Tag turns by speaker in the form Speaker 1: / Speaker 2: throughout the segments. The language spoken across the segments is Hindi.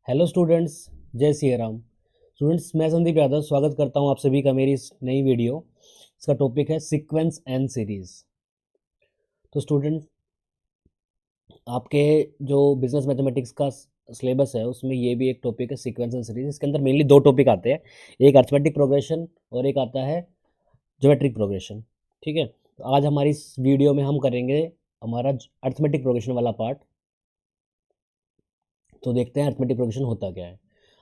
Speaker 1: हेलो स्टूडेंट्स, जय सिया राम। स्टूडेंट्स, मैं संदीप यादव स्वागत करता हूं आप सभी का मेरी इस नई वीडियो। इसका टॉपिक है सीक्वेंस एंड सीरीज। तो स्टूडेंट, आपके जो बिजनेस मैथमेटिक्स का सिलेबस है उसमें ये भी एक टॉपिक है सीक्वेंस एंड सीरीज। इसके अंदर मेनली दो टॉपिक आते हैं, एक अर्थमेटिक प्रोग्रेशन और एक आता है ज्योमेट्रिक प्रोग्रेशन। ठीक है, तो आज हमारी इस वीडियो में हम करेंगे हमारा अर्थमेटिक प्रोग्रेशन वाला पार्ट। तो देखते हैं अर्थमेटिक प्रोग्रेशन होता क्या है।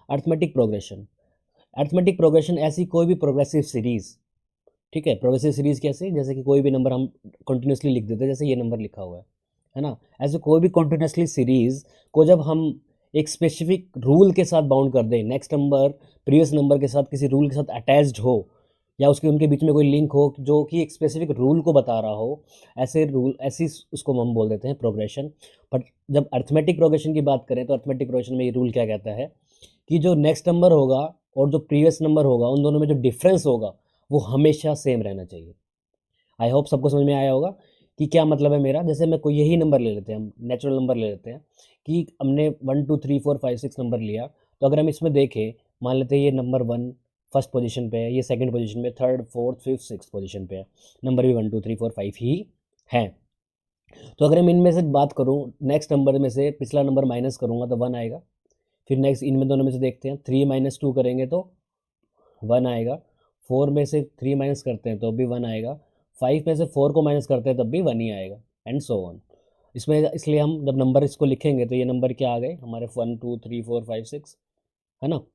Speaker 1: अर्थमेटिक प्रोग्रेशन, अर्थमेटिक प्रोग्रेशन ऐसी कोई भी प्रोग्रेसिव सीरीज। ठीक है, प्रोग्रेसिव सीरीज कैसे, जैसे कि कोई भी नंबर हम कंटिन्यूसली लिख देते हैं, जैसे ये नंबर लिखा हुआ है ना। ऐसे कोई भी कंटिन्यूसली सीरीज को जब हम एक स्पेसिफिक रूल के साथ बाउंड कर दें, नेक्स्ट नंबर प्रीवियस नंबर के साथ किसी रूल के साथ अटैच्ड हो या उसके उनके बीच में कोई लिंक हो जो कि एक स्पेसिफिक रूल को बता रहा हो, ऐसे रूल ऐसी उसको हम बोल देते हैं प्रोग्रेशन। बट जब अर्थमेटिक प्रोग्रेशन की बात करें तो अर्थमेटिक प्रोग्रेशन में ये रूल क्या कहता है कि जो नेक्स्ट नंबर होगा और जो प्रीवियस नंबर होगा उन दोनों में जो डिफरेंस होगा वो हमेशा सेम रहना चाहिए। आई होप सबको समझ में आया होगा कि क्या मतलब है मेरा। जैसे मैं कोई यही नंबर ले लेते हैं, हम नेचुरल नंबर ले लेते हैं कि हमने 1 2 3 4 5 6 नंबर लिया। तो अगर हम इसमें देखें, मान लेते हैं ये नंबर 1 फर्स्ट पोजीशन पे है, ये सेकंड पोजीशन पे, third fourth fifth six position पे है, नंबर भी 1 2 3 4 5 ही है। तो अगर मैं इनमें से बात करूँ, नेक्स्ट नंबर में से पिछला नंबर माइनस करूँगा तो 1 आएगा। फिर नेक्स्ट इनमें दोनों में से देखते हैं, 3 - 2 करेंगे तो 1 आएगा। 4 में से 3 माइनस करते हैं तो भी 1 आएगा। 5 में से 4 को माइनस करते हैं तब भी 1 ही आएगा, एंड सो ऑन। इसमें इसलिए हम जब नंबर इसको लिखेंगे तो ये नंबर क्या आ गए हमारे 1 2 3 4 5 6, है ना।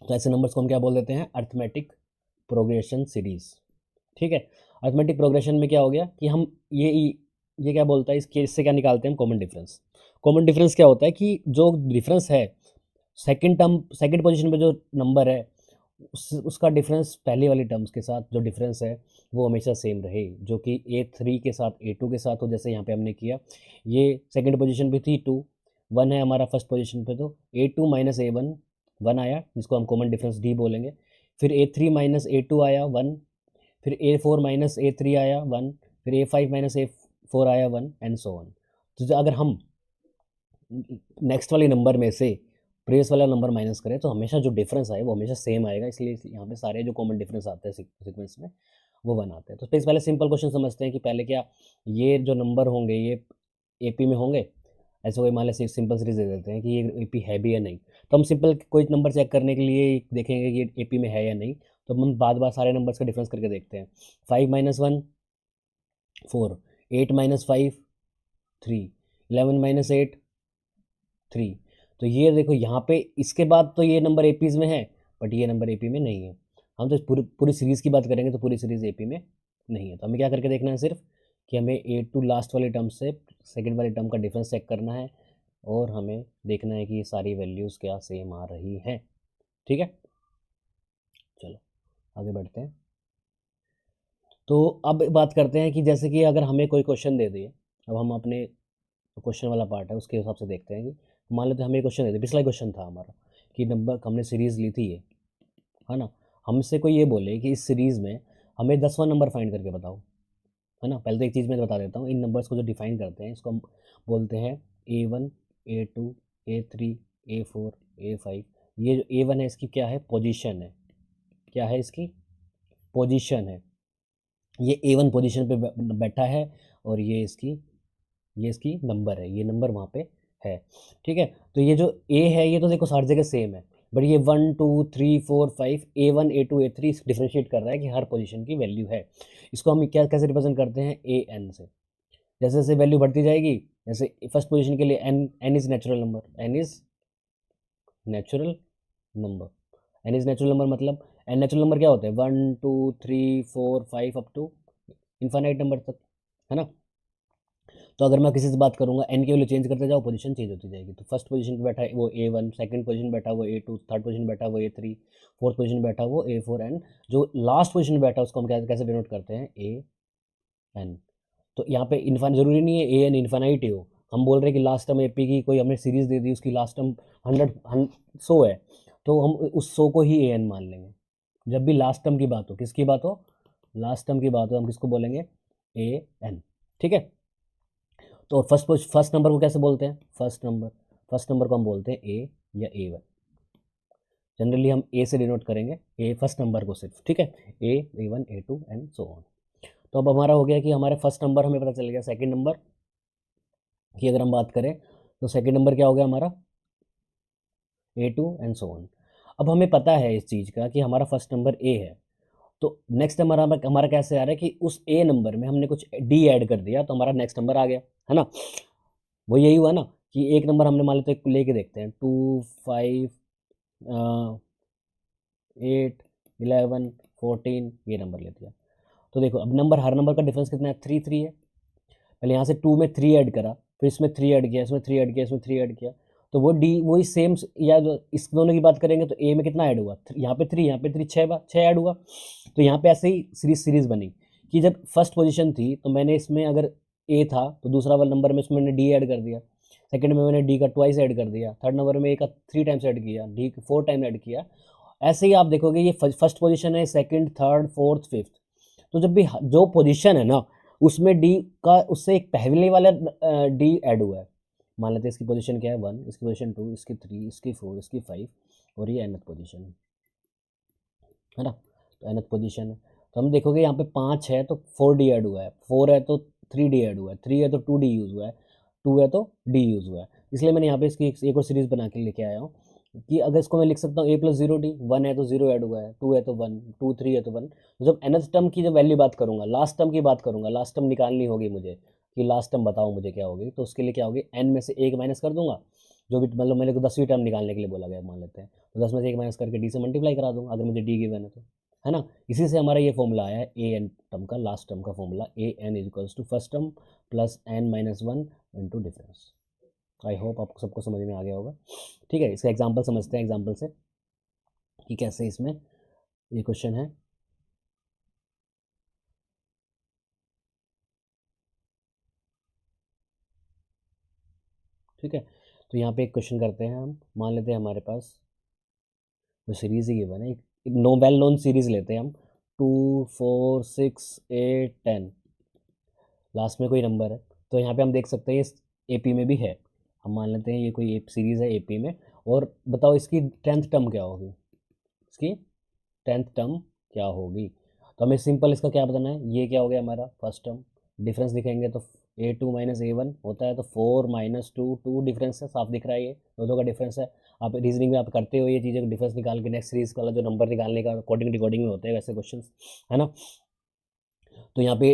Speaker 1: तो ऐसे नंबर्स को हम क्या बोल देते हैं, अर्थमेटिक प्रोग्रेशन सीरीज। ठीक है, अर्थमेटिक प्रोग्रेशन में क्या हो गया कि हम ये क्या बोलता है, इससे क्या निकालते हैं हम, कॉमन डिफरेंस। कॉमन डिफरेंस क्या होता है कि जो डिफरेंस है सेकंड पोजीशन पे जो नंबर है उसका डिफरेंस पहले वाली टर्म्स के साथ जो डिफरेंस है वो हमेशा सेम रहे, जो कि A3 के साथ A2 के साथ हो, जैसे यहाँ पे हमने किया। ये सेकंड पोजीशन पे थी 2, 1 है हमारा फर्स्ट पोजीशन पे, तो A2 - A1 1 आया, जिसको हम कॉमन डिफरेंस D बोलेंगे। फिर A3 - A2 आया 1, फिर A4 - A3 आया 1, फिर A5 - A4 आया 1, एंड सो ऑन। तो अगर हम नेक्स्ट वाले नंबर में से प्रीवियस वाला नंबर माइनस करें तो हमेशा जो डिफरेंस आए वो हमेशा सेम आएगा, इसलिए यहाँ पे सारे जो कॉमन डिफरेंस आते हैं सीक्वेंस में वो 1 आते हैं। तो पहले सिंपल क्वेश्चन समझते हैं कि पहले क्या ये जो नंबर होंगे ये AP में होंगे। ऐसे कोई मान लें सिंपल सीरीज दे देते हैं कि ये AP है भी या नहीं, तो हम सिंपल कोई नंबर चेक करने के लिए देखेंगे कि ये AP में है या नहीं। तो हम बार बार सारे नंबर्स का डिफरेंस करके देखते हैं। 5 - 1 4, 8 - 5 3, 11 - 8 3। तो ये देखो यहाँ पे इसके बाद तो ये नंबर APs में है, बट ये नंबर AP में नहीं है। हम तो पूरी पूरी सीरीज़ की बात करेंगे तो पूरी सीरीज़ AP में नहीं है। तो हमें क्या करके देखना है सिर्फ कि हमें A2 लास्ट वाले टर्म से सेकंड वाले टर्म का डिफरेंस चेक करना है और हमें देखना है कि ये सारी वैल्यूज़ क्या सेम आ रही हैं। ठीक है, चलो आगे बढ़ते हैं। तो अब बात करते हैं कि जैसे कि अगर हमें कोई क्वेश्चन दे दिए, अब हम अपने क्वेश्चन वाला पार्ट है उसके हिसाब से देखते हैं कि मान लेते हैं हमें क्वेश्चन दे दिया, पिछला क्वेश्चन था हमारा कि नंबर हमने सीरीज़ ली थी ये, है ना। हमसे कोई ये बोले कि इस सीरीज़ में हमें 10वां नंबर फाइंड करके बताओ, है ना। पहले तो एक चीज़ मैं बता देता हूँ, इन नंबर्स को जो डिफाइन करते हैं इसको हम बोलते हैं A1 A2 A3 A4 A5। ये जो A1 है इसकी क्या है, पोजीशन है। क्या है इसकी, पोजीशन है। ये A1 पोजीशन पे बैठा है और ये इसकी नंबर है, ये नंबर वहाँ पे है। ठीक है, तो ये जो A है ये तो देखो सारी जगह सेम है, बट ये 1 2 3 4 5 A1 A2 A3 डिफ्रेंशिएट कर रहा है कि हर पोजीशन की वैल्यू है। इसको हम क्या कैसे रिप्रेजेंट करते हैं, AN से। जैसे जैसे वैल्यू बढ़ती जाएगी, जैसे फर्स्ट पोजीशन के लिए N is natural number, N is natural number. N is natural number मतलब N नेचुरल नंबर क्या होते हैं, 1 2 3 4 5 अप टू इन्फाइनाइट नंबर तक, है ना। तो अगर मैं किसी से बात करूँगा, एन की वैल्यू चेंज करते जाओ, पोजीशन चेंज होती जाएगी। तो फर्स्ट पोजीशन पे बैठा है वो A1, सेकंड पोजीशन बैठा वो A2, थर्ड पोजीशन बैठा वो A3, फोर्थ पोजीशन बैठा वो A4, एंड जो लास्ट पोजीशन बैठा उसको हम कैसे डिनोट करते हैं, AN। तो यहाँ पे इन्फाइन जरूरी नहीं है AN इन्फाइनाइट ही हो, हम बोल रहे हैं कि लास्ट टर्म AP की कोई हमने सीरीज दे दी, उसकी लास्ट टर्म 100 है, तो हम उस 100 को ही AN मान लेंगे। जब भी लास्ट टर्म की बात हो, किसकी बात हो, लास्ट टर्म की बात हो, हम किसको बोलेंगे, AN। ठीक है, तो फर्स्ट नंबर को कैसे बोलते हैं, फर्स्ट नंबर को हम बोलते हैं या A1। जनरली हम A से डिनोट करेंगे, ए फर्स्ट नंबर को सिर्फ, ठीक है, A1 A2 and so on. तो अब हमारा हो गया कि हमारे फर्स्ट नंबर हमें पता चल गया, सेकंड नंबर की अगर हम बात करें तो सेकंड नंबर क्या हो गया हमारा, A2 एंड सो ऑन। अब हमें पता है इस चीज़ का कि हमारा फर्स्ट नंबर A है, तो नेक्स्ट नंबर हमारा कैसे आ रहा है कि उस A नंबर में हमने कुछ D ऐड कर दिया तो हमारा नेक्स्ट नंबर आ गया, है ना। वो यही हुआ ना कि एक नंबर हमने मान लेते लेके देखते हैं 2 5 8 11 14 ये नंबर ले दिया। तो देखो अब नंबर, हर नंबर का डिफरेंस कितना है, 3 3 है। पहले यहाँ से 2 में 3 ऐड करा, फिर इसमें 3 ऐड किया, इसमें 3 ऐड किया, इसमें 3 ऐड किया, तो वो डी वही सेम, या जो इस दोनों की बात करेंगे तो ए में कितना ऐड हुआ, यहाँ पे 3, यहाँ पे 3, 6 ऐड हुआ। तो यहाँ पे ऐसे ही सीरीज बनी कि जब फर्स्ट पोजीशन थी तो मैंने इसमें अगर ए था तो दूसरा वाला नंबर में इसमें मैंने डी ऐड कर दिया, सेकंड में मैंने डी का ट्वाइस ऐड कर दिया, थर्ड नंबर में ए का 3 टाइम्स ऐड किया, डी 4 टाइम ऐड किया। ऐसे ही आप देखोगे ये फर्स्ट पोजीशन है, सेकंड, थर्ड, फोर्थ, फिफ्थ, तो जब भी जो पोजीशन है ना उसमें डी का उससे एक पहले वाला डी ऐड हुआ है। मान लेते हैं इसकी पोजीशन क्या है 1, इसकी पोजीशन 2, इसकी 3, इसकी 4, इसकी 5 और ये nth पोजीशन है ना। तो nth पोजीशन है तो हम देखोगे यहाँ पे 5 है तो 4D ऐड हुआ है, 4 है तो 3D ऐड हुआ है, 3 है तो 2D यूज़ हुआ है, 2 है तो D यूज़ हुआ है। इसलिए मैंने यहाँ पे इसकी एक और सीरीज़ बना के लेके आया हूँ कि अगर इसको मैं लिख सकता हूँ A+0D, 1 है तो 0 ऐड हुआ है, 2 है तो 1, 2 3 है तो 1। तो जब nth टर्म की जब वैल्यू बात करूँगा, लास्ट टर्म की बात करूँगा, लास्ट टर्म निकालनी होगी मुझे कि लास्ट टर्म बताओ मुझे क्या होगी, तो उसके लिए क्या होगी, n में से 1 माइनस कर दूंगा, जो भी मतलब मेरे को 10वीं टर्म निकालने के लिए बोला गया मान लेते हैं, तो 10 में से 1 माइनस करके d से मल्टीप्लाई करा दूंगा अगर मुझे d गिवन है तो, है ना। इसी से हमारा ये फॉर्मूला आया है ए एन टर्म का, लास्ट टर्म का formula an equals to first term plus n-1 into difference. I hope आपको सबको समझ में आ गया होगा, ठीक है। इसका एग्जाम्पल समझते हैं, एग्जाम्पल से कि कैसे इसमें ये क्वेश्चन है। ठीक है, तो यहाँ पे एक क्वेश्चन करते हैं हम, मान लेते हैं हमारे पास वो सीरीज ही गिवन है, एक वेल नोन सीरीज लेते हैं हम, 2 4 6 8 10, लास्ट में कोई नंबर है, तो यहाँ पे हम देख सकते हैं इस एपी में भी है। हम मान लेते हैं ये कोई एक सीरीज़ है एपी में, और बताओ इसकी 10th टर्म क्या होगी, इसकी 10th टर्म क्या होगी। तो हमें सिंपल इसका क्या बताना है, ये क्या हो गया हमारा फर्स्ट टर्म, डिफरेंस दिखेंगे तो A2 माइनस A1 होता है, तो 4 माइनस 2, 2 डिफरेंस है, साफ दिख रहा है, ये दो का डिफरेंस है। आप रीजनिंग में आप करते हो ये चीज़ें को डिफरेंस निकाल के, नेक्स्ट सीरीज वाला जो नंबर निकालने का अकॉर्डिंग डिकोडिंग में होते हैं वैसे क्वेश्चन, है ना। तो यहाँ पे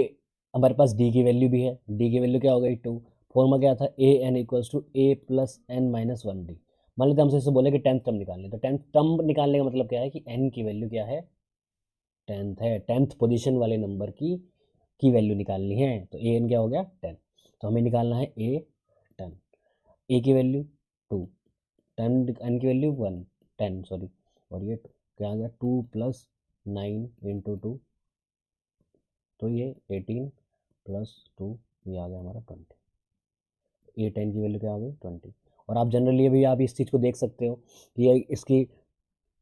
Speaker 1: हमारे पास डी की वैल्यू भी है, डी की वैल्यू क्या हो गई 2, फॉर्मा क्या था A N equals to A plus N minus 1D। मान लेते हमसे इससे बोले कि 10th टर्म निकालने, तो 10th टर्म निकालने का मतलब क्या है कि एन की वैल्यू क्या है, 10th है, 10th पोजीशन वाले नंबर की वैल्यू निकालनी है, तो ए एन क्या हो गया 10, तो हमें निकालना है ए 10, ए की वैल्यू 2, 10 एन की वैल्यू 1 10 सॉरी, और ये क्या आ गया 2 प्लस 9 इंटू 2, तो ये 18 प्लस 2, ये आ गया हमारा 20, ए 10 की वैल्यू क्या आ गई 20। और आप जनरली अभी आप इस चीज़ को देख सकते हो कि ये इसकी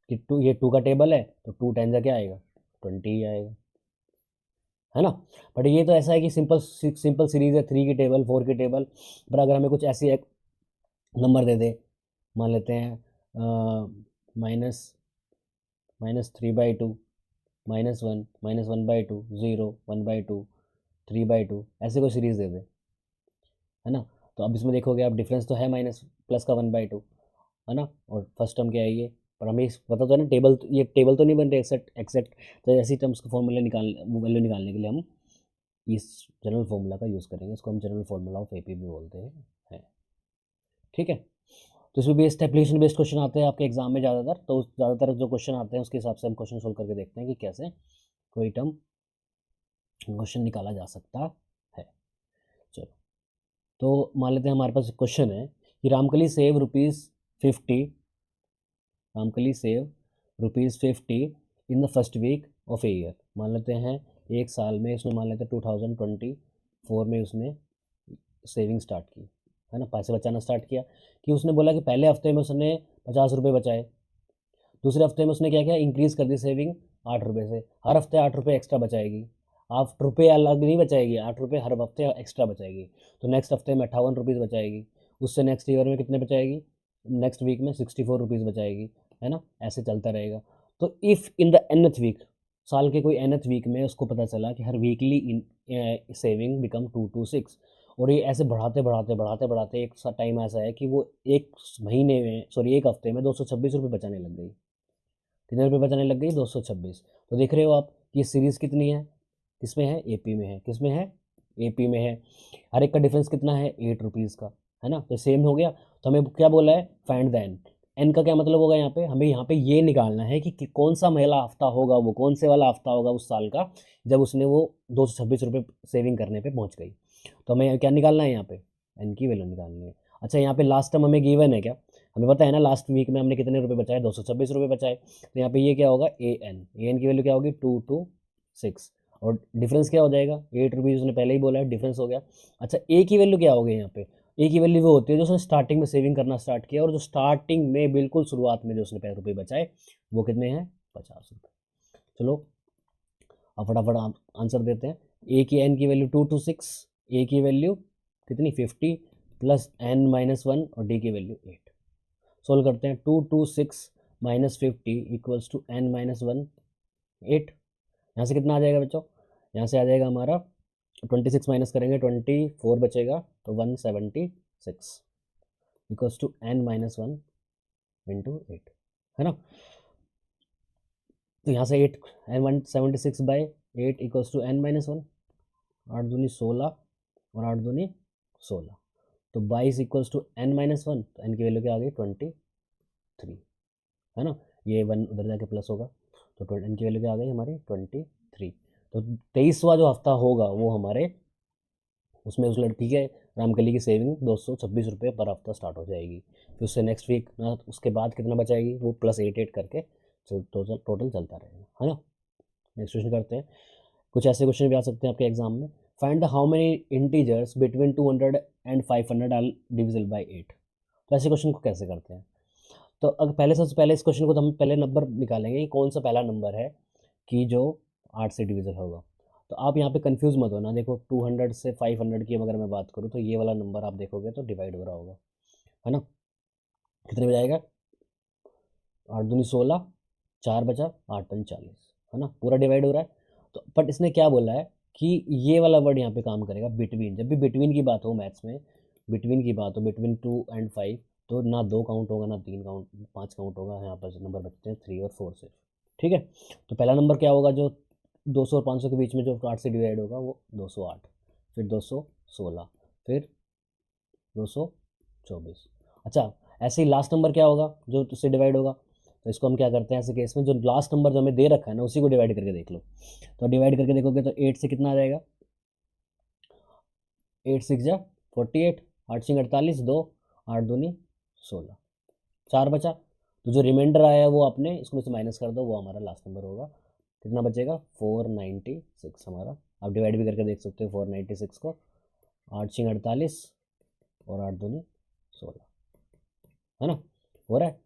Speaker 1: कि ये 2 का टेबल है तो 2 10 जा क्या आएगा 20 ही आएगा, है ना। बट ये तो ऐसा है कि सिंपल सीरीज है, 3 की टेबल 4 की टेबल, पर अगर हमें कुछ ऐसी एक नंबर दे दे, मान लेते हैं माइनस -3/2, -1, -1/2, 0, 1/2, 3/2, ऐसे कोई सीरीज दे दे, है ना। तो अब इसमें देखोगे आप डिफरेंस तो है माइनस प्लस का 1/2, है ना, और फर्स्ट टर्म क्या है ये, पर हमें पता तो है ना टेबल, ये टेबल तो नहीं बन रहे एक्सेक्ट, तो ऐसी टर्म्स का फॉर्मूला वैल्यू निकालने के लिए हम इस जनरल फार्मूला का यूज़ करेंगे, इसको हम जनरल फार्मूला ऑफ एपी भी बोलते हैं, ठीक है। तो इसमें बेस्ड एप्लीकेशन बेस्ड क्वेश्चन आते हैं आपके एग्जाम में ज़्यादातर, तो ज़्यादातर जो क्वेश्चन आते हैं उसके हिसाब से हम क्वेश्चन सोल्व करके देखते हैं कि कैसे कोई टर्म क्वेश्चन निकाला जा सकता है। चलो, तो मान लेते हैं हमारे पास क्वेश्चन है कि Ramkali save ₹50, Ramkali save ₹50 in the first week of a year. मान लेते हैं एक साल में उसने, मान लेते हैं 2024 में उसने सेविंग स्टार्ट की, है ना, पैसे बचाना स्टार्ट किया, कि उसने बोला कि पहले हफ्ते में उसने 50 रुपये बचाए, दूसरे हफ्ते में उसने क्या किया, इंक्रीज़ कर दी सेविंग 8 रुपये से, हर हफ्ते 8 रुपये एक्स्ट्रा बचाएगी, 8 रुपये अलग नहीं बचाएगी, 8 रुपये हर हफ्ते एक्स्ट्रा बचाएगी, तो नेक्स्ट हफ्ते में 58 रुपीज़ बचाएगी, उससे नेक्स्ट ईयर में कितने बचाएगी नेक्स्ट वीक में 64 रुपीज़ बचाएगी, है ना, ऐसे चलता रहेगा। तो if in the nth week, साल के कोई nth वीक में उसको पता चला कि हर वीकली इन सेविंग बिकम 226, और ये ऐसे बढ़ाते बढ़ाते बढ़ाते बढ़ाते एक टाइम ऐसा है कि वो एक महीने में, सॉरी एक हफ्ते में 226 रुपये बचाने लग गई। कितने रुपये बचाने लग गई? 226। तो देख रहे हो आप कि ये सीरीज़ कितनी है, किसमें है? एपी में है। किसमें है? एपी में है। हर एक का डिफरेंस कितना है? 8 रुपीज़ का, है ना। तो सेम हो गया। तो हमें क्या बोला है? Find the N. एन का क्या मतलब होगा यहाँ पे? हमें यहाँ पे ये निकालना है कि कौन सा पहला हफ्ता होगा, वो कौन से वाला हफ्ता होगा उस साल का जब उसने वो 226 रुपये सेविंग करने पे पहुँच गई। तो हमें क्या निकालना है यहाँ पे? एन की वैल्यू निकालनी है। अच्छा, यहाँ पे लास्ट टर्म हमें गिवन है क्या? हमें पता है ना लास्ट वीक में हमने कितने रुपए बचाए? 226 रुपये बचाए। तो यहाँ पे ये क्या होगा? ए एन की वैल्यू क्या होगी? 226, और डिफरेंस क्या हो जाएगा? 8 रुपीज़ उसने पहले ही बोला है, डिफरेंस हो गया। अच्छा, ए की वैल्यू क्या होगी यहाँ पे? ए की वैल्यू वो होती है जो उसने स्टार्टिंग में सेविंग करना स्टार्ट किया, और जो स्टार्टिंग में बिल्कुल शुरुआत में जो उसने 5 रुपये बचाए वो कितने हैं? 50 रुपये। चलो अब फटाफट आंसर देते हैं। ए की एन की वैल्यू 226, ए की वैल्यू कितनी? 50 प्लस एन माइनस 1, और डी की वैल्यू 8। सोल्व करते हैं। 226 minus 50 equals to n minus 1, 8। यहाँ से कितना आ जाएगा बच्चों? यहाँ से आ जाएगा हमारा 26 माइनस करेंगे 24 बचेगा, तो 176 equals to n minus 1 into 8, है ना। तो यहाँ से 8 n 176 by 8 equals to n minus 1। 8 दूनी 16 और 8 दूनी 16, तो 22 इक्वल्स टू एन माइनस 1। तो एन की वैल्यू क्या आ गई? 23, है ना। ये 1 उधर जाके प्लस होगा, तो एन की वैल्यू क्या आ गई हमारी? 23। तो 23वां जो हफ्ता होगा वो हमारे उसमें उस लड़की के रामकली की सेविंग 226 रुपये पर हफ्ता स्टार्ट हो जाएगी। फिर उससे नेक्स्ट वीक ना उसके बाद कितना बचाएगी वो प्लस 8 करके टोटल चलता रहेगा, है ना। नेक्स्ट क्वेश्चन करते हैं। कुछ ऐसे क्वेश्चन भी आ सकते हैं आपके एग्जाम में। Find the how many integers between 200 and 500 are divisible by 8। तो ऐसे क्वेश्चन को कैसे करते हैं? तो अगर पहले सबसे पहले इस क्वेश्चन को तो हम पहले नंबर निकालेंगे कि कौन सा पहला नंबर है कि जो 8 से डिविजल होगा। तो आप यहाँ पे कंफ्यूज मत होना। देखो 200 से 500 की अगर मैं बात करूँ तो ये वाला नंबर आप देखोगे तो डिवाइड हो रहा होगा, है ना। कितने में जाएगा? 8 दूनी 16, 4 बचा, 8 पंच 40, है ना, पूरा डिवाइड हो रहा है। तो बट इसने क्या बोला है कि ये वाला वर्ड यहाँ पे काम करेगा, बिटवीन। जब भी बिटवीन की बात हो मैथ्स में, बिटवीन की बात हो, बिटवीन 2 एंड 5, तो ना 2 काउंट होगा, ना 3 काउंट, 5 काउंट होगा। यहाँ पर नंबर बचते हैं 3 और 4 से, ठीक है। तो पहला नंबर क्या होगा जो 200 और 500 के बीच में जो 8 से डिवाइड होगा वो 208, फिर 216, फिर 224। अच्छा, ऐसे ही लास्ट नंबर क्या होगा जो उससे डिवाइड होगा? तो इसको हम क्या करते हैं ऐसे केस में, जो लास्ट नंबर जो हमें दे रखा है ना उसी को डिवाइड करके देख लो। तो डिवाइड करके देखोगे तो 8 से कितना आ जाएगा? 8 6 जा 48, 8 6 48, 2 8 दूनी 16, 4 बचा। तो जो रिमाइंडर आया है वो आपने इसमें से माइनस कर दो, वो हमारा लास्ट नंबर होगा। कितना बचेगा? 496 हमारा। आप डिवाइड भी करके देख सकते हो 496 को। 8 6 48 और 8 दूनी 16, है ना, हो रहा है।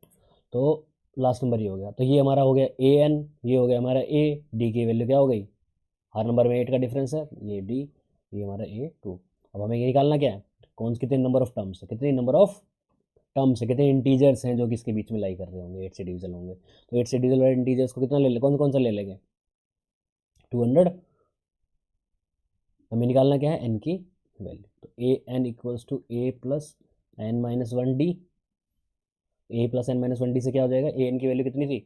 Speaker 1: तो लास्ट नंबर ये हो गया। तो ये हमारा हो गया ए एन, ये हो गया हमारा ए। डी की वैल्यू क्या हो गई? हर नंबर में 8 का डिफरेंस है, ये डी, ये हमारा ए 2। अब हमें ये निकालना क्या है? कितने नंबर ऑफ टर्म्स है, कितने नंबर ऑफ टर्म्स है, कितने इंटीजर्स हैं जो कि इसके बीच में लाई कर रहे होंगे, 8 से डिविजल होंगे। तो 8 से डिविजल वाले इंटीजर्स को कितना ले ले, कौन कौन सा ले लेंगे? 200। हमें निकालना क्या है? एन की वैल्यू। तो A N equals to A plus N minus 1 D. A plus N minus 1 D से क्या हो जाएगा? ए एन की वैल्यू कितनी थी?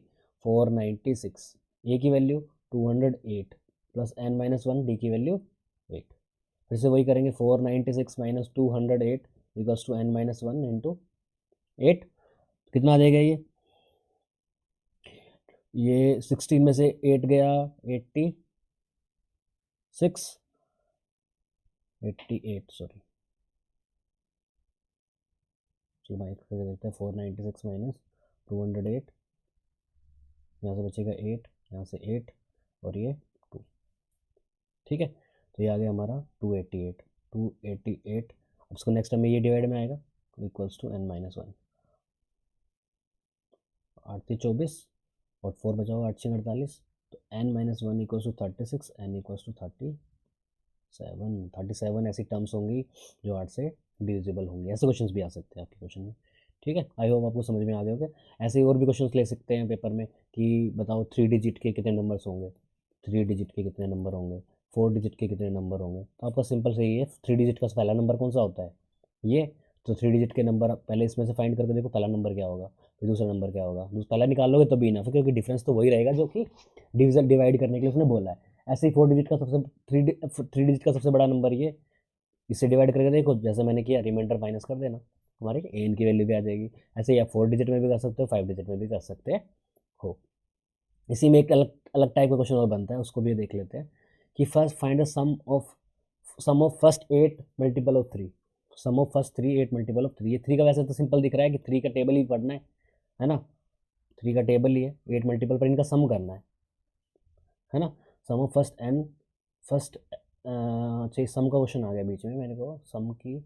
Speaker 1: 496। ए की value 208 plus N minus 1, d की वैल्यू 8। फिर से वही करेंगे, 496 minus 208 equals to n minus 1 into 8। कितना आ जाएगा ये 16 में से 8 गया 86, 88 सॉरी। चलो भाई करके देखते हैं। 496 माइनस 208, यहाँ से बचेगा 8, यहाँ से 8 और ये 2, ठीक है। तो ये आ गया हमारा 288, 288। अब इसको नेक्स्ट टाइम में ये डिवाइड में आएगा, इक्वल्स टू एन माइनस 1। 8 से 24 और 4 बचा होगा, 8 से 48। तो n minus 1 equals to 36, n equals to 37 ऐसी टर्म्स होंगी जो 8 से डिविजिबल होंगी। ऐसे क्वेश्चंस भी आ सकते हैं आपके क्वेश्चन में, ठीक है, आई होप आपको समझ में आ गए होंगे। ऐसे ही और भी क्वेश्चंस ले सकते हैं पेपर में कि बताओ 3 डिजिट के कितने नंबर्स होंगे, 3 डिजिट के कितने नंबर होंगे, 4 डिजिट के कितने नंबर होंगे। तो आपका सिंपल से ये 3 डिजिट का पहला नंबर कौन सा होता है, ये। तो 3 डिजिट के नंबर पहले इसमें से फाइंड करके देखो, पहला नंबर क्या होगा, फिर दूसरा नंबर क्या होगा, पहला निकालोगे तो भी ना, फिर क्योंकि डिफरेंस तो वही रहेगा जो कि डिविजन डिवाइड करने के लिए उसने बोला है। ऐसे ही 4 डिजिट का सबसे 3 डिजिट का सबसे बड़ा नंबर ये, इससे डिवाइड करके देखो, जैसे मैंने किया रिमाइंडर माइनस कर देना, हमारी एन की वैल्यू भी आ जाएगी। ऐसे ही आप 4 डिजिट में भी कर सकते हो, 5 डिजिट में भी कर सकते हो। इसी में एक अलग अलग टाइप का क्वेश्चन और बनता है, उसको भी देख लेते हैं कि first find the sum of first 8 multiple of 3। Sum of first 3 8 multiple of 3। ये 3 का वैसे तो सिंपल दिख रहा है कि 3 का टेबल ही पढ़ना है ना, 3 का टेबल ही है, 8 मल्टीपल पर इनका सम करना है ना। सम ऑफ फर्स्ट अच्छा, सम का क्वेश्चन आ गया बीच में, मेरे को सम की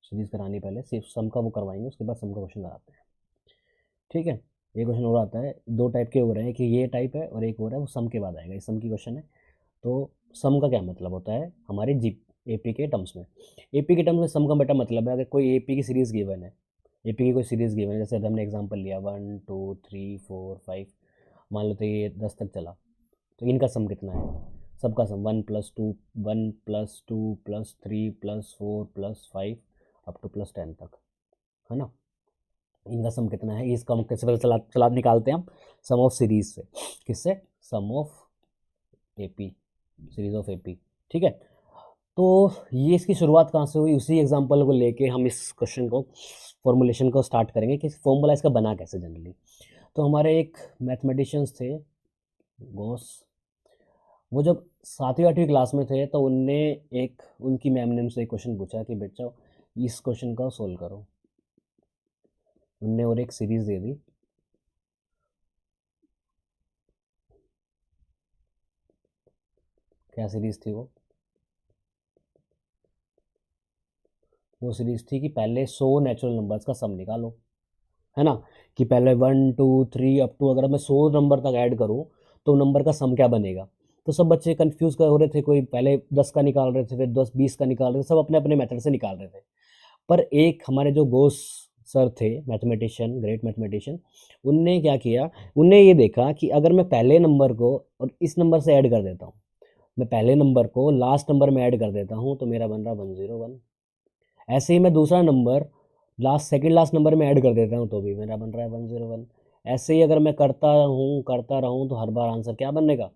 Speaker 1: सीरीज करानी, पहले सिर्फ सम का वो करवाएंगे, उसके बाद सम का क्वेश्चन कराते हैं। ठीक है, ये क्वेश्चन और आता है, दो टाइप के हो रहे हैं कि ये टाइप है और एक और है वो सम के बाद आएगा, ये सम की क्वेश्चन है। तो सम का क्या मतलब होता है हमारे जी एपी के टर्म्स में, एपी के टर्म्स में सम का बेटा मतलब है, अगर कोई एपी की सीरीज़ गिवन है, एपी की कोई सीरीज़ गिवन है, जैसे अभी हमने एग्जांपल लिया 1 2 3 4 5, मान लो तो ये 10 तक चला, तो इनका सम कितना है, सबका सम 1 + 2 1 + 2 + 3 + 4 + 5 अप टू +10 तक, है ना। इनका सम कितना है, इसका हम कैसे पता चला निकालते हैं हम, सम ऑफ सीरीज से, किससे, sum of AP, series of AP. ठीक है, तो ये इसकी शुरुआत कहाँ से हुई, उसी एग्जांपल को लेके हम इस क्वेश्चन को फॉर्मुलेशन को स्टार्ट करेंगे कि फॉर्मूला इसका बना कैसे जनरली। तो हमारे एक मैथमेटिशियंस थे गॉस, वो जब 7वीं 8वीं क्लास में थे तो उनने उनकी मैम ने उनसे एक क्वेश्चन पूछा कि बच्चों इस क्वेश्चन का सोल्व करो। उनने और एक सीरीज दे दी, क्या सीरीज थी वो सीरीज थी कि पहले 100 नेचुरल नंबर्स का सम निकालो, है ना, कि पहले 1 2 3 अप टू अगर मैं 100 नंबर तक ऐड करूँ तो नंबर का सम क्या बनेगा। तो सब बच्चे कंफ्यूज हो रहे थे, कोई पहले 10 का निकाल रहे थे, फिर 10 20 का निकाल रहे थे, सब अपने अपने मेथड से निकाल रहे थे। पर एक हमारे जो गोस सर थे मैथमेटिशियन, ग्रेट मैथमेटिशियन, उनने क्या किया, उनने ये देखा कि अगर मैं पहले नंबर को और इस नंबर से ऐड कर देता हूँ, मैं पहले नंबर को लास्ट नंबर में ऐड कर देता हूँ तो मेरा बन रहा 101। ऐसे ही मैं दूसरा नंबर सेकंड लास्ट नंबर में ऐड कर देता हूँ तो भी मेरा बन रहा है 101। ऐसे ही अगर मैं करता रहूँ तो हर बार आंसर क्या बनेगा,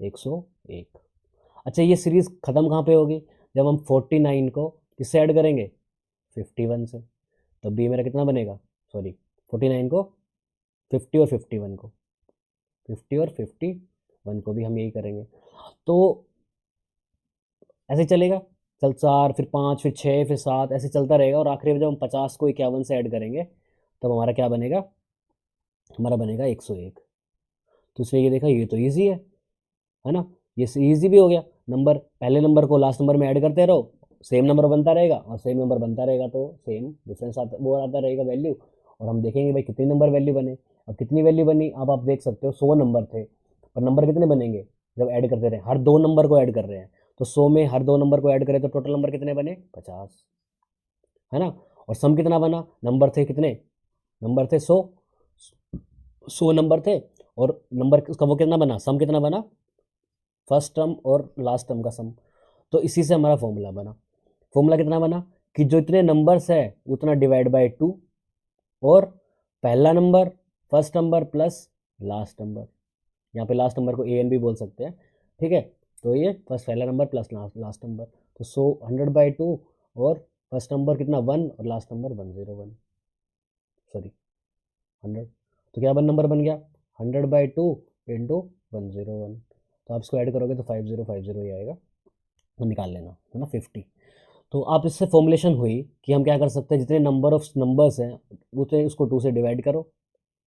Speaker 1: 101। अच्छा, ये सीरीज़ ख़त्म कहाँ पे होगी, जब हम 49 को किससे ऐड करेंगे, 51 से, तब भी मेरा कितना बनेगा, सॉरी 49 को 50 और 51 को, 50 और 51 को भी हम यही करेंगे। तो ऐसे चलेगा, चल 4 फिर 5 फिर 6 फिर 7 ऐसे चलता रहेगा, और आखिरी में जब हम 50 को 51 से ऐड करेंगे तब हमारा क्या बनेगा, हमारा बनेगा 101। तो इसलिए ये देखा, ये तो ईजी है ना, ये ईजी भी हो गया। नंबर पहले नंबर को लास्ट नंबर में ऐड करते रहो, सेम नंबर बनता रहेगा, और सेम नंबर बनता रहेगा तो सेम डिफरेंस आता रहेगा वैल्यू, और हम देखेंगे भाई कितनी नंबर वैल्यू बने। अब कितनी वैल्यू बनी, अब आप देख सकते हो 100 नंबर थे, पर नंबर कितने बनेंगे जब ऐड करते रहे, हर 2 नंबर को ऐड कर रहे हैं, तो 100 में हर 2 नंबर को ऐड करें तो टोटल नंबर कितने बने, 50, है ना। और सम कितना बना, नंबर थे कितने, नंबर थे 100, 100 नंबर थे, और नंबर उसका वो कितना बना, सम कितना बना, फर्स्ट टर्म और लास्ट टर्म का सम। तो इसी से हमारा फॉर्मूला बना, फॉर्मूला कितना बना कि जो इतने नंबर्स है उतना डिवाइड बाय 2, और पहला number first number plus last number, यहाँ पे लास्ट नंबर को ए एन भी बोल सकते हैं, ठीक है। तो ये फर्स्ट पहला नंबर प्लस लास्ट नंबर, तो 100 और फर्स्ट नंबर कितना 1 और लास्ट नंबर 101, सॉरी 100, तो क्या नंबर बन गया 100/2 इंटू 101। तो आप इसको ऐड करोगे तो 5050 ही आएगा, तो निकाल लेना, है ना 50। तो आप इससे फॉर्मुलेशन हुई कि हम क्या कर सकते हैं, जितने नंबर ऑफ नंबर्स हैं उतने उसको 2 से डिवाइड करो,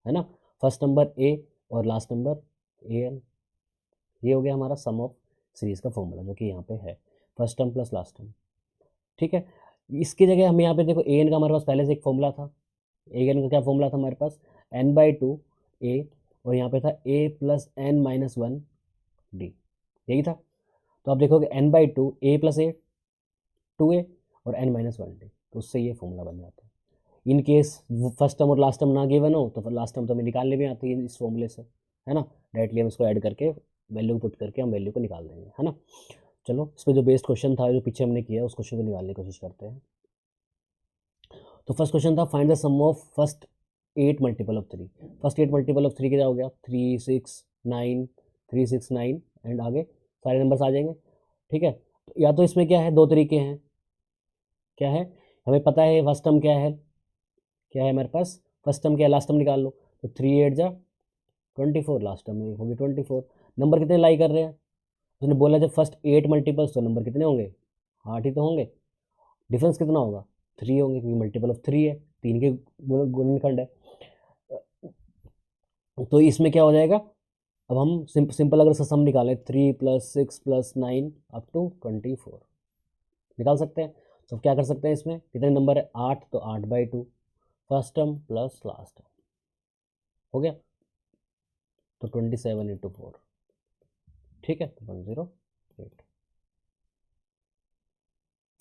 Speaker 1: है ना, फर्स्ट नंबर ए और लास्ट नंबर ए एन, ये हो गया हमारा सम ऑफ सीरीज़ का फॉर्मूला, जो कि यहाँ पे है first term plus last term. ठीक है, इसकी जगह हम यहाँ पे देखो ए एन का हमारे पास पहले से एक फॉर्मूला था, ए एन का क्या फॉर्मूला था हमारे पास, n/2 ए, और यहाँ पे था a + n-1 d, यही था। तो आप देखोगे n/2 a + a 2a और n-1 d, तो उससे ये फॉर्मूला बन जाता है। इन केस फर्स्ट टर्म और लास्ट टर्म ना गिवन हो तो लास्ट टर्म तो हमें निकालने भी आती है इस फॉर्मूले से, है ना। डायरेक्टली हम इसको ऐड करके वैल्यू को पुट करके हम वैल्यू को निकाल देंगे, है ना। चलो इस पर जो बेस्ड क्वेश्चन था जो पीछे हमने किया उस क्वेश्चन को निकालने की कोशिश करते हैं। तो फर्स्ट क्वेश्चन था find the sum of first 8 multiple of 3। First 8 multiple of 3 क्या हो गया, 3 6 9 3 6 9 एंड आगे सारे नंबर्स आ जाएंगे, ठीक है। तो या तो इसमें क्या है, दो तरीके हैं, क्या है, हमें पता है फर्स्ट टर्म क्या है, क्या है हमारे पास, फर्स्ट टर्म क्या है, लास्ट टर्म निकाल लो। तो 3 8 जा 24, लास्ट टर्म में होगी 24। नंबर कितने लाई कर रहे हैं, उसने बोला जब फर्स्ट 8 मल्टीपल्स तो नंबर कितने होंगे, 8 ही तो होंगे। डिफरेंस कितना होगा, 3 होंगे क्योंकि मल्टीपल ऑफ 3 है, 3 के गुणनखंड है। तो इसमें क्या हो जाएगा, अब हम सिंपल अगर इसका सम निकालें 3 + 6 + 9 अप टू 24 निकाल सकते हैं। तो क्या कर सकते हैं, इसमें कितने नंबर है, 8, तो 8/2 first term plus last term हो गया, तो 27 × 4, ठीक है, तो 108।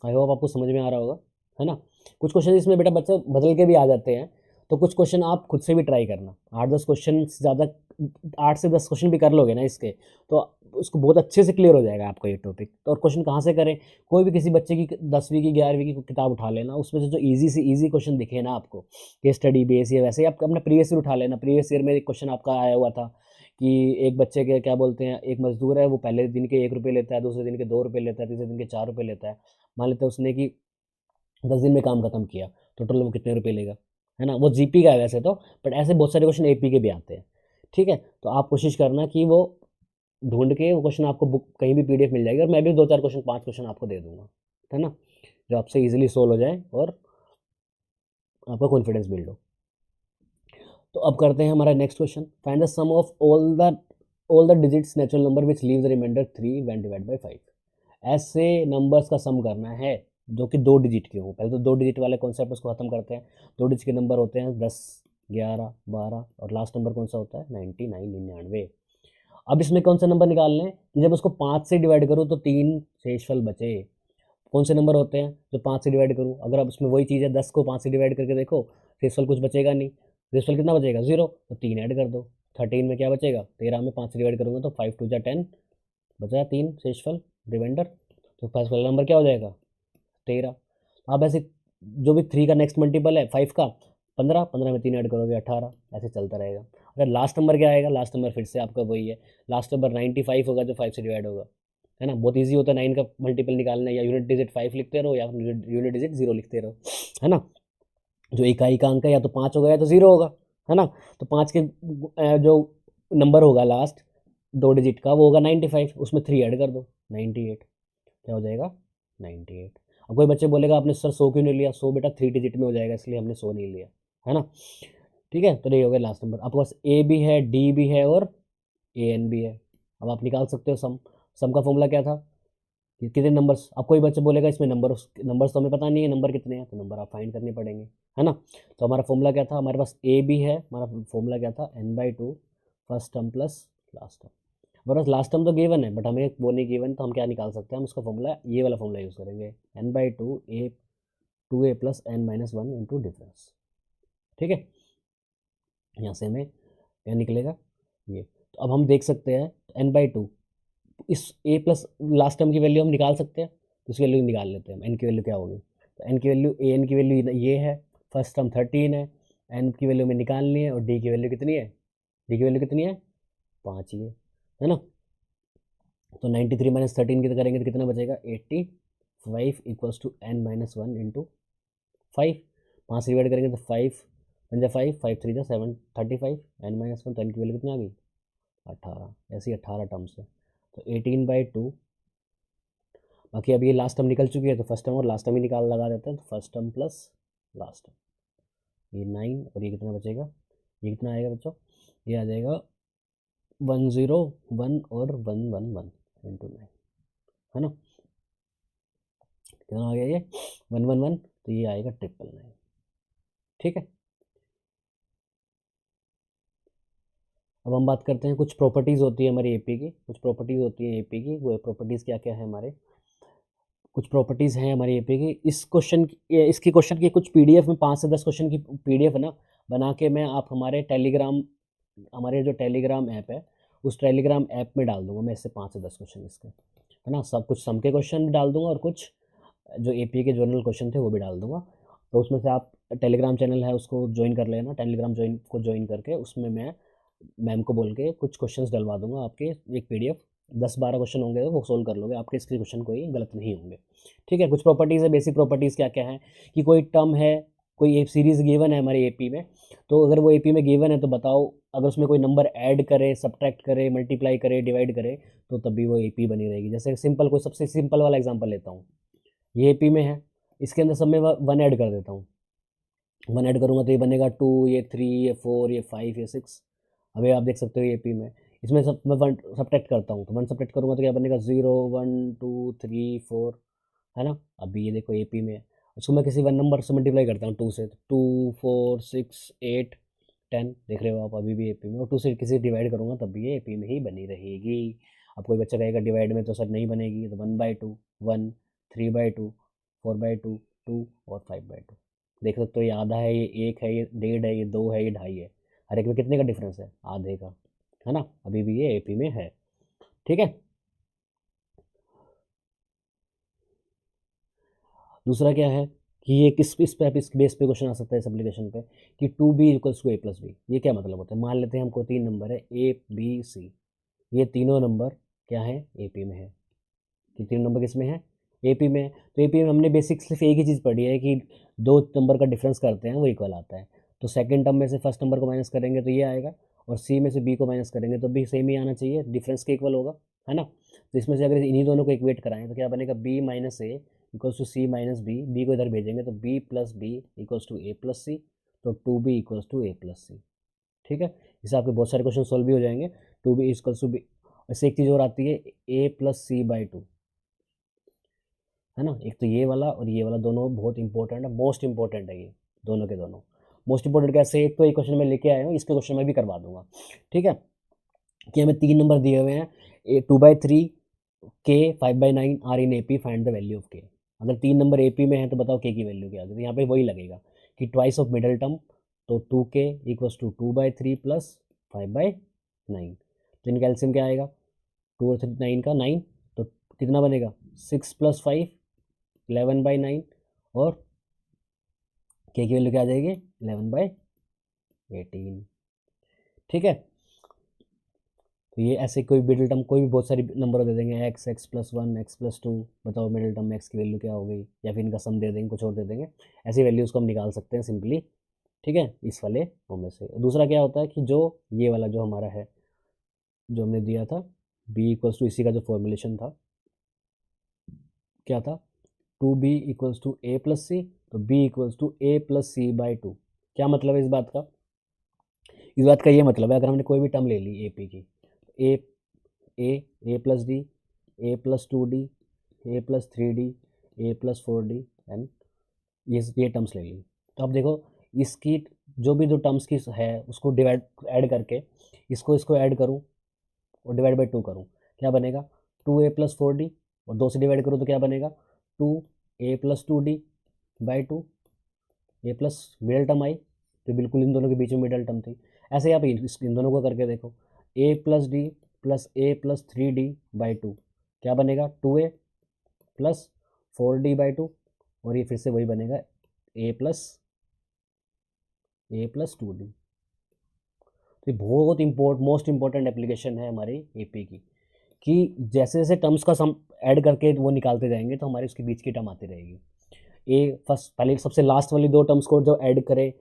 Speaker 1: आई होप आपको समझ में आ रहा होगा, है ना। कुछ क्वेश्चन इसमें बेटा बच्चे बदल के भी आ जाते हैं, तो कुछ क्वेश्चन आप खुद से भी ट्राई करना, 8-10 क्वेश्चन ज़्यादा, 8 से 10 क्वेश्चन भी कर लोगे ना इसके, तो उसको बहुत अच्छे से क्लियर हो जाएगा आपको ये टॉपिक। तो और क्वेश्चन कहाँ से करें, कोई भी किसी बच्चे की 10वीं की 11वीं की किताब उठा लेना, उसमें से जो ईजी से ईजी क्वेश्चन दिखे ना आपको, केस स्टडी बेस या वैसे ही आप अपना प्रीवियस ईयर उठा लेना। प्रीवियस ईयर में एक क्वेश्चन आपका आया हुआ था कि एक बच्चे के क्या बोलते हैं, एक मजदूर है वो पहले दिन के 1 रुपये लेता है, दूसरे दिन के 2 रुपये लेता है, तीसरे दिन के 4 रुपये लेता है। मान लेते हैं उसने कि 10 दिन में काम खत्म किया, तो टोटल वो कितने रुपए लेगा, है ना। वो जीपी का है वैसे तो, बट ऐसे बहुत सारे क्वेश्चन एपी के भी आते हैं, ठीक है। तो आप कोशिश करना कि वो ढूंढ के वो क्वेश्चन आपको बुक कहीं भी पीडीएफ मिल जाएगी, और मैं भी 2-4 क्वेश्चन 5 क्वेश्चन आपको दे दूंगा, है ना, जो आपसे इजीली सोल्व हो जाए और आपका कॉन्फिडेंस बिल्ड हो। तो अब करते हैं हमारा next question, find the sum of all the digits natural number which leave the remainder 3 when divide by 5। ऐसे नंबर्स का सम करना है जो कि 2 डिजिट के हो। पहले तो 2 डिजिट वाले कॉन्सेप्ट उसको खत्म करते हैं। 2 डिजिट के नंबर होते हैं 10 11 12 और लास्ट नंबर कौन सा होता है, 99 99। अब इसमें कौन सा नंबर निकालने हैं कि जब उसको 5 से डिवाइड करूँ तो 3 शेषफल बचे। कौन से नंबर होते हैं जो 5 से डिवाइड करूँ, अगर अब उसमें वही चीज़ है 10 को 5 से डिवाइड करके देखो, शेषफल कुछ बचेगा नहीं। शेषफल कितना बचेगा, 0, तो 3 ऐड कर दो। 13 में क्या बचेगा, 13 में 5 से डिवाइड करूँगा तो 5 × 2 = 10, बचा 3 शेषफल रिमाइंडर, तो फर्स्ट वाला नंबर क्या हो जाएगा, 13। अब ऐसे जो भी 3 का नेक्स्ट मल्टीपल है 5 का, 15, 15 में 3 ऐड करोगे 18, ऐसे चलता रहेगा। अगर लास्ट नंबर क्या आएगा, लास्ट नंबर फिर से आपका वही है, लास्ट नंबर 95 होगा जो 5 से डिवाइड होगा, है ना। बहुत ईजी होता है 9 का मल्टीपल निकालना, या यूनिट डिजिट 5 लिखते रहो या यूनिट डिजिट 0 लिखते रहो, है ना। जो इकाई का अंक है या तो 5 होगा या तो 0 होगा, है ना। तो 5 के जो नंबर होगा लास्ट 2 डिजिट का वो होगा 95, उसमें 3 ऐड कर दो 98, क्या हो जाएगा 98। अब कोई बच्चे बोलेगा आपने सर 100 क्यों नहीं लिया, 100 बेटा 3 डिजिट में हो जाएगा इसलिए हमने 100 नहीं लिया, है ना। ठीक है, तो ये हो गया लास्ट नंबर। आपके पास ए भी है, डी भी है और ए एन भी है। अब आप निकाल सकते हो सम का फॉर्मूला क्या था कि कितने नंबर्स, अब कोई बच्चा बोलेगा इसमें नंबर्स तो हमें पता नहीं है नंबर कितने हैं, तो नंबर आप फाइंड करने पड़ेंगे, है ना। तो हमारा फॉर्मूला क्या था, हमारे पास ए भी है, हमारा फॉर्मूला क्या था n/2 first term plus last term. हमारे पास लास्ट टर्म तो गिवन है बट हमें वो नहीं गिवन, तो हम क्या निकाल सकते हैं, हम उसका फॉर्मूला ये वाला फॉर्मूला यूज़ करेंगे, n/2 2a + n-1 into difference, ठीक है। यहाँ से हमें क्या निकलेगा ये, तो अब हम देख सकते हैं n/2 इस a प्लस लास्ट टर्म की वैल्यू हम निकाल सकते हैं, तो इस वैल्यू निकाल लेते हैं हम, n की वैल्यू क्या होगी, तो n की वैल्यू an की वैल्यू ये है, फर्स्ट टर्म 13 है, n की वैल्यू में निकालनी है, और d की वैल्यू कितनी है, d की वैल्यू कितनी है 5 ही है ना। तो 93 - 13 कितना करेंगे तो कितना बचेगा 85 = n-1 इंटू 5, 5 से डिवाइड करेंगे तो 5 × 5 5 3 × 7 35, n-1 तो n की वैल्यू कितनी आ गई 18, ऐसी 18 टर्म्स है, तो 18/2। बाकी अब ये लास्ट टर्म निकल चुकी है तो फर्स्ट टर्म और लास्ट टर्म ही निकाल लगा देते हैं, तो first term plus last term, ये 9 और ये कितना बचेगा, ये कितना आएगा बच्चों, ये आ जाएगा 101 और 111 इंटू 9, है ना। कितना आ गया ये 111, तो ये आएगा 999, ठीक है। अब हम बात करते हैं कुछ प्रॉपर्टीज़ होती है हमारी एपी की, कुछ प्रॉपर्टीज़ होती है एपी की, वो प्रॉपर्टीज़ क्या क्या है हमारे, कुछ प्रॉपर्टीज़ हैं हमारे एपी की। इसकी क्वेश्चन की कुछ पीडीएफ में 5 से 10 क्वेश्चन की पीडीएफ है ना, बना के मैं आप हमारे जो टेलीग्राम ऐप है उस टेलीग्राम ऐप में डाल दूंगा। मैं इससे 5 से 10 क्वेश्चन इसके, है ना, सब कुछ सम के क्वेश्चन भी डाल दूंगा और कुछ जो एपी के जनरल क्वेश्चन थे वो भी डाल दूंगा। तो उसमें से आप टेलीग्राम चैनल है उसको ज्वाइन कर लेना। टेलीग्राम ज्वाइन करके उसमें मैं मैम को बोल के कुछ क्वेश्चंस डलवा दूंगा आपके, एक पीडीएफ 10-12 क्वेश्चन होंगे वो सोल्व कर लोगे, आपके इसके क्वेश्चन कोई गलत नहीं होंगे। ठीक है, कुछ प्रॉपर्टीज़ है, बेसिक प्रॉपर्टीज़ क्या क्या है कि कोई टर्म है, कोई एक सीरीज़ गिवन है हमारे एपी में, तो अगर वो एपी में गिवन है तो बताओ अगर उसमें कोई नंबर ऐड करे, सब्ट्रैक्ट करे, मल्टीप्लाई करे, डिवाइड करे तो तभी वो एपी बनी रहेगी। जैसे सिंपल, कोई सबसे सिंपल वाला एग्जांपल लेता हूँ, ये एपी में है, इसके अंदर सब में 1 ऐड कर देता हूँ। 1 ऐड करूँगा तो ये बनेगा 2, ये 3, ये 4, ये 5, ये 6। अभी आप देख सकते हो ये एपी में, इसमें सब मैं 1 सब्ट्रैक्ट करता हूँ तो 1 सब्ट्रैक्ट करूँगा तो क्या बनेगा 0, 1, 2, 3, 4, है ना। अभी ये देखो एपी में है, उसको मैं किसी 1 नंबर से मल्टीप्लाई करता हूँ 2 से, 2, 4, 6, 8, 10, देख रहे हो आप अभी भी एपी में। और 2 से किसी डिवाइड करूँगा तब भी ये एपी में ही बनी रहेगी। अब कोई बच्चा कहेगा डिवाइड में तो सर नहीं बनेगी, तो 1/2, 1, 3/2, 4/2, 2 और 5/2। देख सकते हो ये आधा है, ये 1 है, ये 1.5 है, ये 2 है, ये 2.5 है। हर एक में कितने का डिफरेंस है, आधे का, है ना। अभी भी ये एपी में है। ठीक है, दूसरा क्या है कि ये किस बेस पे क्वेश्चन आ सकता है इस एप्लीकेशन पे कि 2b इक्वल्स टू a+b। ये क्या मतलब होता है, मान लेते हैं हमको 3 नंबर है a b c, ये तीनों नंबर क्या है एपी में है, कि तीनों नंबर किस में है एपी में है। तो एपी में हमने बेसिक सिर्फ एक ही चीज़ पढ़ी है कि 2 नंबर का डिफरेंस करते हैं वो इक्वल आता है। तो सेकंड टर्म में से फर्स्ट नंबर को माइनस करेंगे तो ये आएगा, और सी में से बी को माइनस करेंगे तो भी सेम ही आना चाहिए, डिफरेंस के इक्वल होगा, है ना। तो इसमें से अगर इन्हीं दोनों को इक्वेट कराएं तो क्या बनेगा b minus A equals to C minus B, B को इधर भेजेंगे तो b plus B equals to A plus C, तो 2b equals to A plus C. ठीक है, इससे आपके बहुत सारे क्वेश्चन सॉल्व भी हो जाएंगे। 2b इक्वल्स टू बी, इससे एक चीज़ और आती है a+c/2, है ना। एक तो ये वाला और ये वाला दोनों बहुत इंपॉर्टेंट है, मोस्ट इंपॉर्टेंट है ये दोनों के दोनों। मोस्ट इंपॉर्टेंट कैसे, एक तो एक क्वेश्चन में लेके आया हूँ, इसके क्वेश्चन में भी करवा दूंगा। ठीक है, कि हमें 3 नंबर दिए हुए हैं 2/3 के 5/9 are in AP, find the value of k. अगर 3 नंबर एपी में है तो बताओ के की वैल्यू क्या होगी। तो यहाँ पे वही लगेगा कि ट्वाइस ऑफ मिडल टर्म, तो 2k इक्वल्स टू 2/3 प्लस 5/9। तो इनका एलसीएम क्या आएगा, 2 और 9 का 9, तो कितना बनेगा 6 + 5 11/9, और के की वैल्यू क्या आ जाएगी 11/18। ठीक है, तो ये ऐसे कोई मिडिल टर्म कोई भी बहुत सारी नंबर दे देंगे, x+1 x+2, बताओ मिडिल टर्म x की वैल्यू क्या हो गई, या फिर इनका सम दे देंगे, कुछ और दे देंगे, ऐसी वैल्यूज़ को हम निकाल सकते हैं सिंपली। ठीक है, इस वाले में से दूसरा क्या होता है कि जो ये वाला जो हमारा है जो हमने दिया था b इक्वल्स टू, इसी का जो फॉर्मुलेशन था क्या था 2b इक्वल्स टू a+c, तो b इक्वल्स टू a+c/2। क्या मतलब है इस बात का, इस बात का ये मतलब है अगर हमने कोई भी टर्म ले ली एपी की, ए a+d, a+2d, a+3d, a+4d and ये टर्म्स ले ली। तो अब देखो इसकी जो भी 2 टर्म्स की है उसको डिवाइड ऐड करके इसको ऐड करूँ और डिवाइड बाई 2 करूँ, क्या बनेगा 2a+4d, और 2 से डिवाइड करूँ तो क्या बनेगा 2a+2d/2, ए प्लस मिडल टर्म आई तो बिल्कुल इन दोनों के बीच में मिडल टर्म थी। ऐसे ही आप इन दोनों को करके देखो, a+d प्लस a+3d/2 क्या बनेगा 2a+4d/2, और ये फिर से वही बनेगा a+2d। तो ये बहुत मोस्ट इंपॉर्टेंट एप्लीकेशन है हमारी एपी की, कि जैसे जैसे टर्म्स का सम ऐड करके वो निकालते जाएंगे तो हमारे उसके बीच की टर्म आती रहेगी। पहले सबसे लास्ट वाली 2 टर्म्स को जो ऐड करे,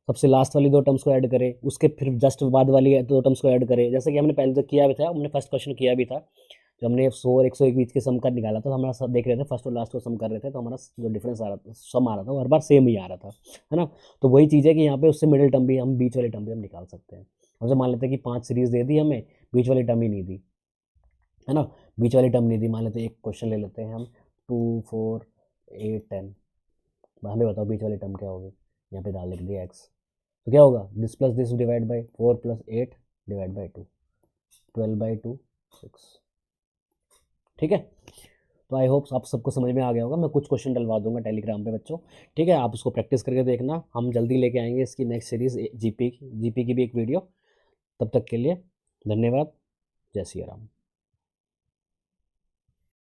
Speaker 1: सबसे लास्ट वाली 2 टर्म्स को ऐड करे, उसके फिर जस्ट बाद वाली 2 टर्म्स को ऐड करे, जैसे कि हमने पहले तो किया भी था, हमने फर्स्ट क्वेश्चन किया भी था, जो हमने 100 और 101 बीच के सम का निकाला था, तो हमारा सब देख रहे थे फर्स्ट और लास्ट को सम कर रहे थे, तो हमारा जो डिफरेंस आ रहा था, सम आ रहा था, वो हर बार सेम ही आ रहा था, है ना। तो वही चीज़ है कि यहाँ पे उससे मिडिल टर्म भी हम, बीच वाली टर्म भी हम निकाल सकते हैं। हमसे मान लेते हैं कि 5 सीरीज दे दी हमें, बीच वाली टर्म ही नहीं दी, है ना, बीच वाली टर्म नहीं दी, मान लेते हैं एक क्वेश्चन ले लेते हैं हम 2, 4, 8, 10, हमें बताओ बीच वाली टर्म क्या होगी, यहाँ पे डाल लिख दिया x, तो क्या होगा this plus this divide by 4 + 8 divide by 2, 12/2 6। ठीक है, तो आई होप आप सबको समझ में आ गया होगा। मैं कुछ क्वेश्चन डलवा दूंगा टेलीग्राम पे बच्चों, ठीक है, आप उसको प्रैक्टिस करके देखना। हम जल्दी लेके आएंगे इसकी नेक्स्ट सीरीज़ जीपी की भी एक वीडियो। तब तक के लिए धन्यवाद। जय सिया राम।